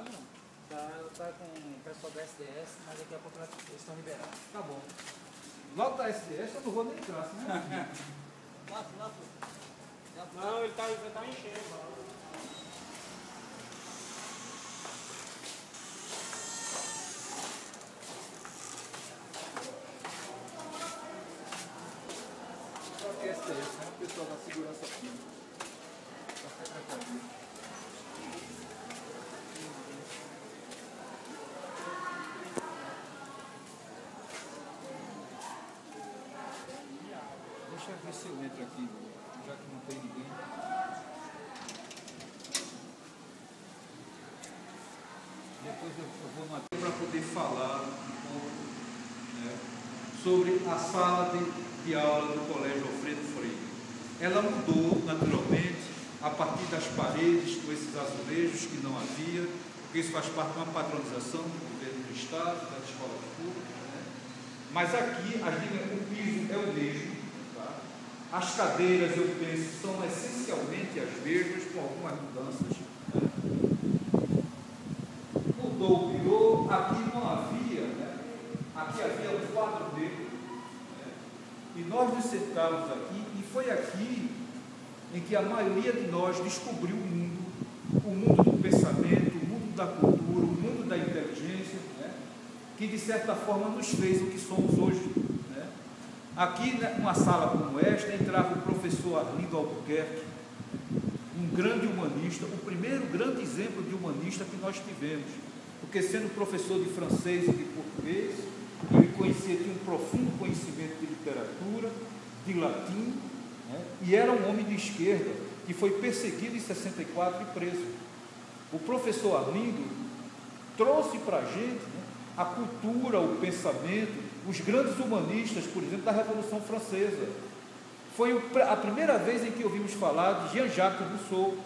Não. Tá com o pessoal da SDS, mas daqui a pouco eles estão liberados. Tá bom. Logo da SDS eu não vou nem entrar, senão... Não, ele tá enchendo. SDS, né? O pessoal da segurança pública. Da secretaria. Deixa eu ver se eu entro aqui, já que não tem ninguém. Depois eu vou no para poder falar um pouco, né, sobre a sala de aula do Colégio Alfredo Freire. Ela mudou naturalmente a partir das paredes com esses azulejos que não havia, porque isso faz parte de uma padronização do governo do Estado, das escolas públicas, né? Mas aqui o piso é o mesmo, tá? As cadeiras, eu penso, são essencialmente as mesmas, com algumas mudanças, né? Mudou o birô, aqui não havia, né? Aqui havia um quadro negro, né? E nós nos sentamos aqui, e foi aqui em que a maioria de nós descobriu o mundo do pensamento, o mundo da cultura, o mundo da inteligência, né? Que de certa forma nos fez o que somos hoje, né? Aqui, numa sala como esta, entrava o professor Arlindo Albuquerque, um grande humanista, o primeiro grande exemplo de humanista que nós tivemos, porque sendo professor de francês e de português, ele tinha um profundo conhecimento de literatura, de latim, né? E era um homem de esquerda que foi perseguido em 64 e preso. O professor Arlindo trouxe para a gente, né, a cultura, o pensamento, os grandes humanistas, por exemplo, da Revolução Francesa. Foi a primeira vez em que ouvimos falar de Jean-Jacques Rousseau.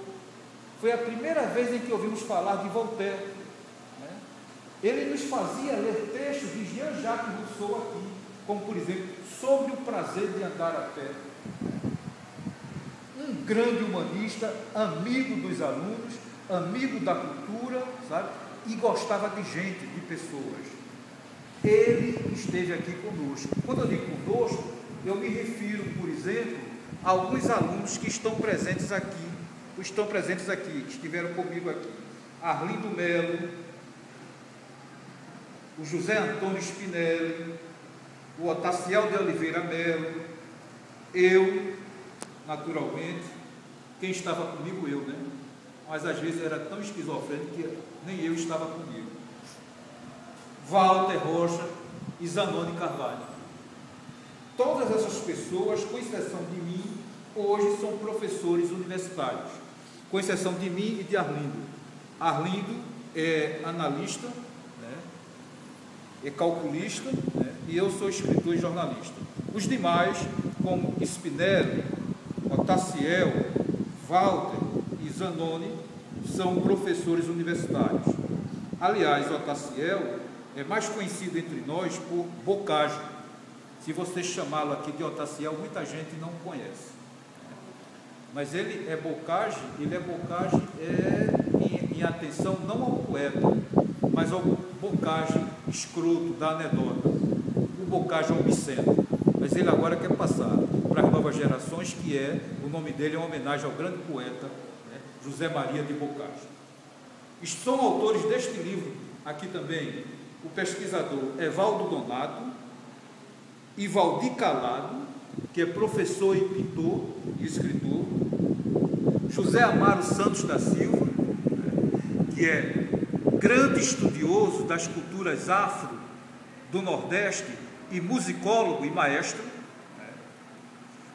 Foi a primeira vez em que ouvimos falar de Voltaire, né? Ele nos fazia ler textos de Jean-Jacques Rousseau aqui, como, por exemplo, Sobre o Prazer de Andar a Pé. Um grande humanista, amigo dos alunos, amigo da cultura, sabe? E gostava de gente, de pessoas. Ele esteve aqui conosco. Quando eu digo conosco, eu me refiro, por exemplo, a alguns alunos que estão presentes aqui, que estiveram comigo aqui. Arlindo Melo, o José Antônio Spinelli, o Otaciel de Oliveira Melo, eu, naturalmente, quem estava comigo, eu, né? Mas às vezes era tão esquizofrênico que nem eu estava comigo. Walter Rocha e Zanoni Carvalho. Todas essas pessoas, com exceção de mim, hoje são professores universitários, com exceção de mim e de Arlindo. Arlindo é analista, né? É calculista, né? E eu sou escritor e jornalista. Os demais, como Spinelli, Otaciel, Walter e Zanoni, são professores universitários. Aliás, Otaciel é mais conhecido entre nós por Bocage. Se você chamá-lo aqui de Otaciel, muita gente não conhece. Mas ele é Bocage em atenção não ao poeta, mas ao Bocage escroto da anedota, o Bocage obsceno. Mas ele agora quer passar para as novas gerações que o nome dele é uma homenagem ao grande poeta, né, José Maria de Bocage. São autores deste livro aqui também o pesquisador Evaldo Donato, Ivaldi Calado, que é professor e pintor e escritor, José Amaro Santos da Silva, que é grande estudioso das culturas afro do Nordeste e musicólogo e maestro,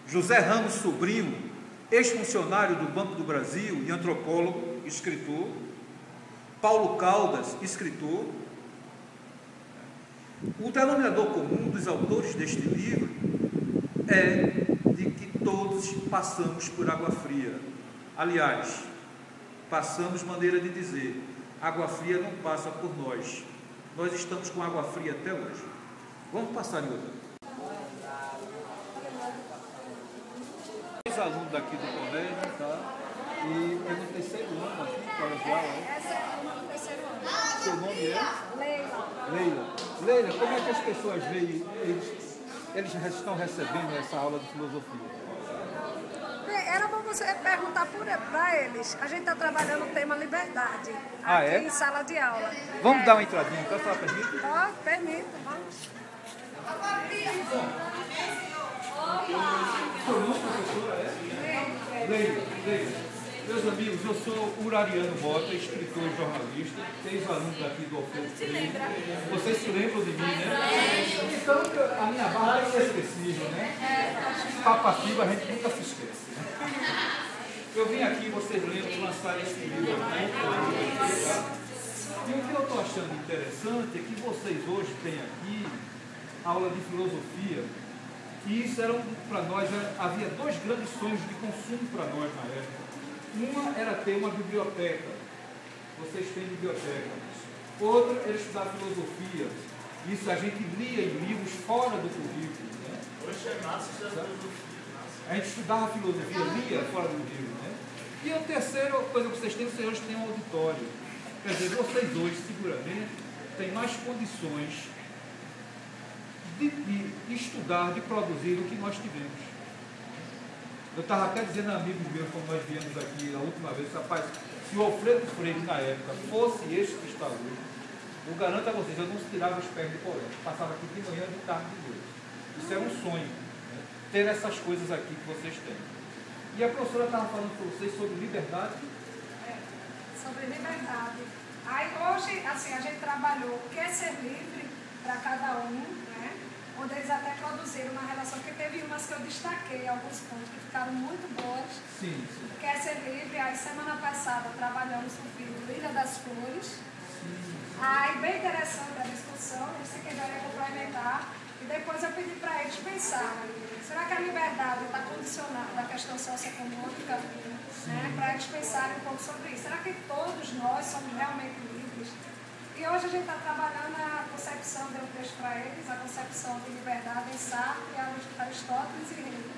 José Ramos Sobrinho, ex-funcionário do Banco do Brasil e antropólogo, escritor, Paulo Caldas, escritor. O denominador comum dos autores deste livro é de que todos passamos por água fria. Aliás, passamos, maneira de dizer, água fria não passa por nós. Nós estamos com água fria até hoje. Vamos passar em outra. Os alunos daqui do colégio, tá? E é no terceiro ano aqui, colegial, essa é uma do terceiro ano. Seu nome é? Leila. Leila. Leila, como é que as pessoas veem, eles estão recebendo essa aula de filosofia? Era bom você perguntar para eles. A gente está trabalhando o tema liberdade aqui em sala de aula. Vamos dar uma entradinha, então, só permite? Pode, permito, vamos. Seu nome, professora, é? Leila. Meus amigos, eu sou Urariano Mota, escritor e jornalista, ex-aluno aqui do Alfredo Freire. Vocês se lembram de mim, né? Então, a minha barra é inesquecível, né? Papa Fiba, a gente nunca se esquece, né? Eu vim aqui, vocês lembram, lançar esse livro aqui. E o que eu estou achando interessante é que vocês hoje têm aqui aula de filosofia, e isso era, para nós, havia dois grandes sonhos de consumo para nós na época. Uma era ter uma biblioteca, vocês têm biblioteca. Outra era estudar filosofia. Isso a gente lia em livros fora do currículo. Né? Hoje é massa estudar filosofia. A gente estudava filosofia, lia fora do livro. Né? E a terceira coisa que vocês hoje têm um auditório. Quer dizer, vocês hoje seguramente têm mais condições de estudar, de produzir o que nós tivemos. Eu estava até dizendo a amigos meus, quando nós viemos aqui a última vez, rapaz, se o Alfredo Freire na época fosse este que está hoje, eu garanto a vocês, eu não tirava os pés do colégio, passava aqui de manhã, de tarde, de noite. Isso é um sonho, né? Ter essas coisas aqui que vocês têm. E a professora estava falando para vocês sobre liberdade. Sobre liberdade. Aí hoje, assim, a gente trabalhou o que é ser livre para cada um, né? Onde eles até produziram uma relação, porque teve umas que eu destaquei, alguns pontos que ficaram muito boas. Sim. Quer ser livre, aí semana passada trabalhamos o livro Ilha das Flores. Aí bem interessante a discussão, eles se quiserem complementar. E depois eu pedi para eles pensarem, será que a liberdade está condicionada à questão socioeconômica? Né? Para eles pensarem um pouco sobre isso. Será que todos nós somos realmente livres? E hoje a gente está trabalhando a concepção, deu um texto para eles, a concepção de liberdade em Sartre, Aristóteles e Hegel.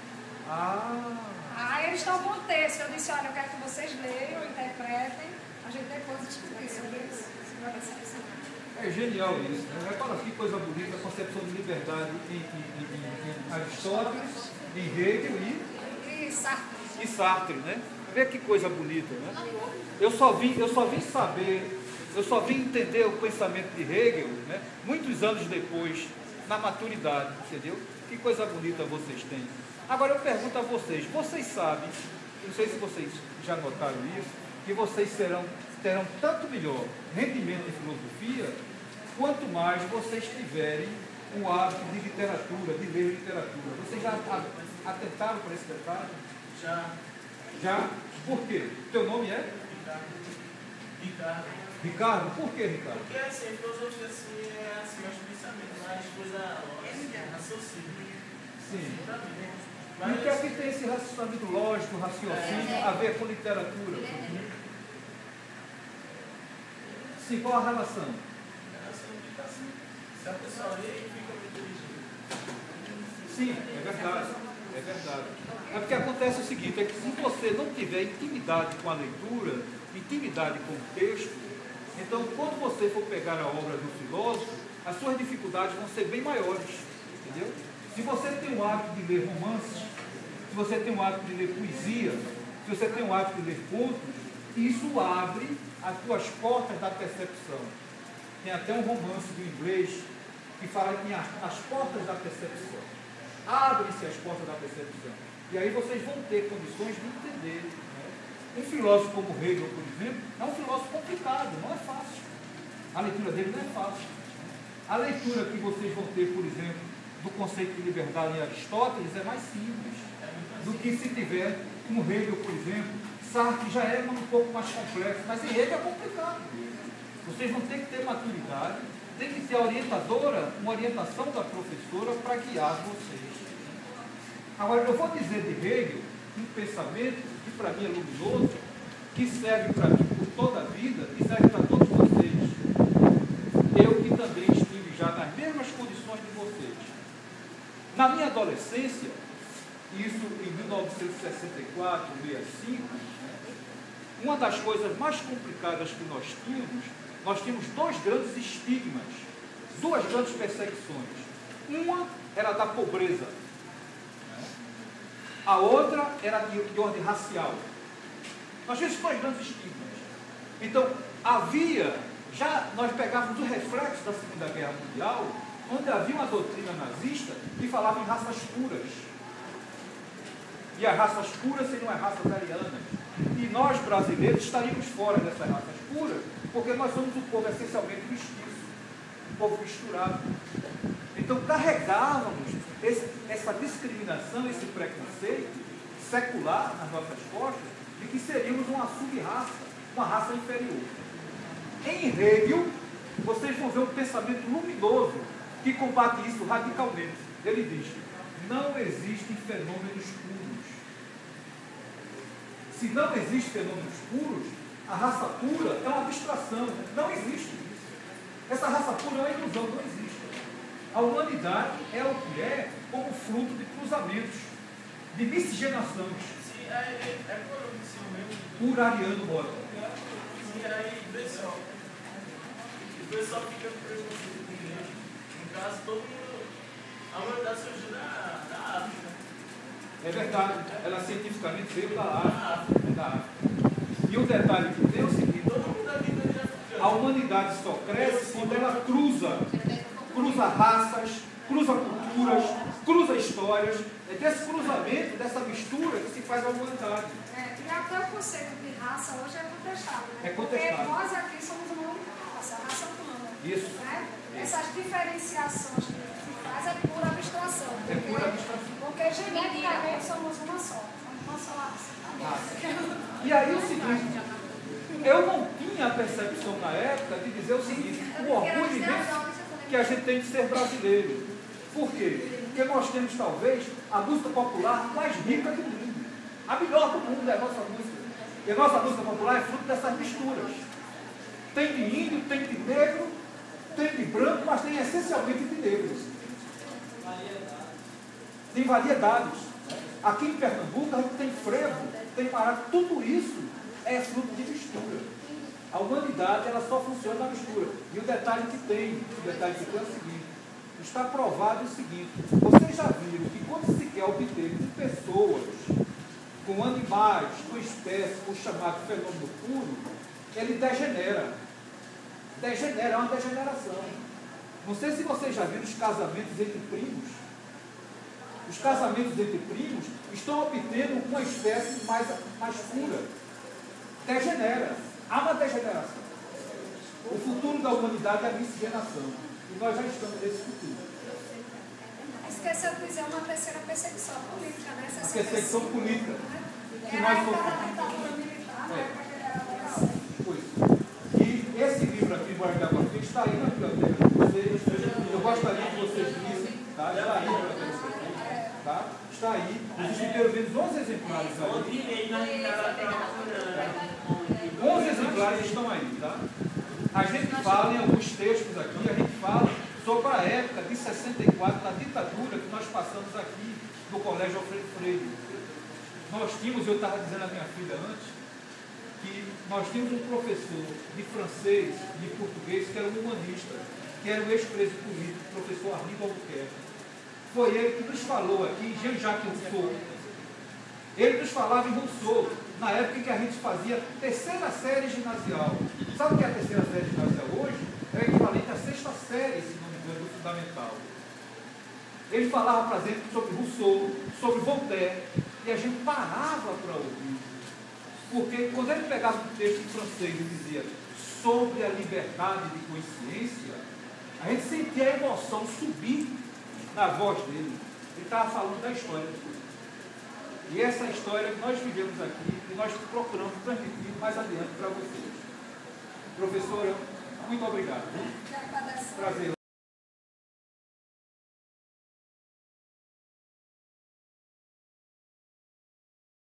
Aí eles estão com o texto. Eu disse, olha, eu quero que vocês leiam, interpretem, a gente depois discutir sobre isso. É genial isso, né? Repara que coisa bonita, a concepção de liberdade em Aristóteles, em Hegel e Sartre, né? Vê que coisa bonita, né? Eu só vim entender o pensamento de Hegel, né? Muitos anos depois, na maturidade, entendeu? Que coisa bonita vocês têm. Agora eu pergunto a vocês, vocês sabem, não sei se vocês já notaram isso, que vocês terão tanto melhor rendimento em filosofia, quanto mais vocês tiverem um hábito de literatura, de ler literatura. Vocês já atentaram para esse detalhe? Já? Por quê? Teu nome é? Ricardo. Ricardo? Por que, Ricardo? Porque assim, filosofia assim, é assim, mais pensamento, mais coisa raciocínio. Sim. Mas, e o que é que tem esse raciocínio lógico, raciocínio, a ver com literatura? Sim, qual a relação? se a pessoa lê, fica muito inteligente. Sim, é verdade. É verdade. É porque acontece o seguinte, é que se você não tiver intimidade com a leitura, intimidade com o texto, então quando você for pegar a obra do filósofo, as suas dificuldades vão ser bem maiores, entendeu? Se você tem o hábito de ler romances, se você tem o hábito de ler poesia, se você tem o hábito de ler contos, isso abre as tuas portas da percepção. Tem até um romance do inglês que fala em as portas da percepção. Abrem-se as portas da percepção. E aí vocês vão ter condições de entender. Né? Um filósofo como Hegel, por exemplo, é um filósofo complicado, não é fácil. A leitura dele não é fácil. A leitura que vocês vão ter, por exemplo, do conceito de liberdade em Aristóteles é mais simples do que se tiver um Hegel, por exemplo. Sartre já é um pouco mais complexo, mas em Hegel é complicado. Vocês vão ter que ter maturidade, tem que ter uma orientação da professora para guiar vocês. Agora, eu vou dizer de Hegel um pensamento que para mim é luminoso, que serve para mim por toda a vida e serve para todos vocês. Eu que também estive já nas mesmas condições de vocês. Na minha adolescência, isso em 1964, 65, uma das coisas mais complicadas que nós tínhamos nós tínhamos dois grandes estigmas, duas grandes perseguições. Uma era da pobreza, a outra era de ordem racial. Nós tínhamos dois grandes estigmas. Então, nós pegávamos o reflexo da Segunda Guerra Mundial, onde havia uma doutrina nazista que falava em raças puras. E as raças puras seriam as raças arianas. E nós, brasileiros, estaríamos fora dessas raças puras, porque nós somos um povo essencialmente mestiço, um povo misturado. Então, carregávamos essa discriminação, esse preconceito secular nas nossas costas, de que seríamos uma sub-raça, uma raça inferior. Em Hegel, vocês vão ver um pensamento luminoso que combate isso radicalmente. Ele diz: não existem fenômenos puros. Se não existem fenômenos puros, a raça pura é uma abstração. Não existe isso. Essa raça pura é uma ilusão, não existe. A humanidade é o que é como fruto de cruzamentos, de miscigenações. Sim, é por isso mesmo. Por Ariano Mota. Sim, aí, pessoal. O pessoal fica com preconceito com igreja. No caso, todo mundo. A humanidade surgiu da África. É verdade, ela cientificamente veio da África. É da África. E um detalhe que tem é o seguinte: Todo mundo da vida de africano. a humanidade só cresce quando ela cruza raças, cruza culturas, cruza histórias. É desse cruzamento, dessa mistura que se faz a humanidade. E até o conceito de raça hoje é contestado, né? É contestado. Porque nós aqui somos uma única raça, a raça humana. Isso. Né? Essas diferenciações que se faz é pura abstração. É pura abstração. Porque geneticamente somos uma só. Somos uma só raça. E aí o seguinte, eu não tinha a percepção na época de dizer o seguinte: o orgulho imenso que a gente tem de ser brasileiro. Por quê? Porque nós temos talvez a música popular mais rica do mundo. A melhor do mundo é a nossa música. E a nossa música popular é fruto dessas misturas. Tem de índio, tem de negro, tem de branco, mas tem essencialmente de negros. Tem variedades. Aqui em Pernambuco a gente tem frevo, tem parado. Tudo isso é fruto de mistura. A humanidade ela só funciona na mistura. E o detalhe que tem é o seguinte: está provado o seguinte: vocês já viram que quando se quer obter de pessoas com animais, com espécies, o chamado fenômeno puro, ele degenera. É uma degeneração. Não sei se vocês já viram os casamentos entre primos. Os casamentos entre primos estão obtendo uma espécie mais pura. Degenera. Há uma degeneração. O futuro da humanidade é a miscigenação. E nós já estamos nesse futuro. Esqueceu de dizer uma terceira perseguição política, né? A perseguição política. Que Era nós a época da sofremos. ditadura militar, na época que ele era legal. Pois. E esse livro aqui, Voz de Água Fria, está aí na biblioteca de vocês. Eu gostaria que vocês vissem. Tá? Está aí na biblioteca de vocês. Tá? Está aí. Existem pelo menos 11 exemplares aí. 11 exemplares estão aí, tá? A gente fala em alguns textos aqui, a gente fala sobre a época de 64, da ditadura que nós passamos aqui no Colégio Alfredo Freire. Nós tínhamos, eu estava dizendo à minha filha antes, que nós tínhamos um professor de francês, de português, que era um humanista, que era o ex-preso político, o professor Arlindo Albuquerque. Foi ele que nos falou aqui, Jean-Jacques Rousseau. Ele nos falava em Rousseau, na época em que a gente fazia terceira série ginasial. Sabe o que é a terceira série ginasial hoje? É o equivalente à sexta série, se não me engano, do fundamental. Ele falava para a gente sobre Rousseau, sobre Voltaire, e a gente parava para ouvir. Porque quando ele pegava um texto em francês e dizia sobre a liberdade de consciência, a gente sentia a emoção subir na voz dele. Ele estava falando da história. E essa história que nós vivemos aqui, e nós procuramos transmitir mais adiante para vocês. Professora, muito obrigado. Que agradece. Prazer.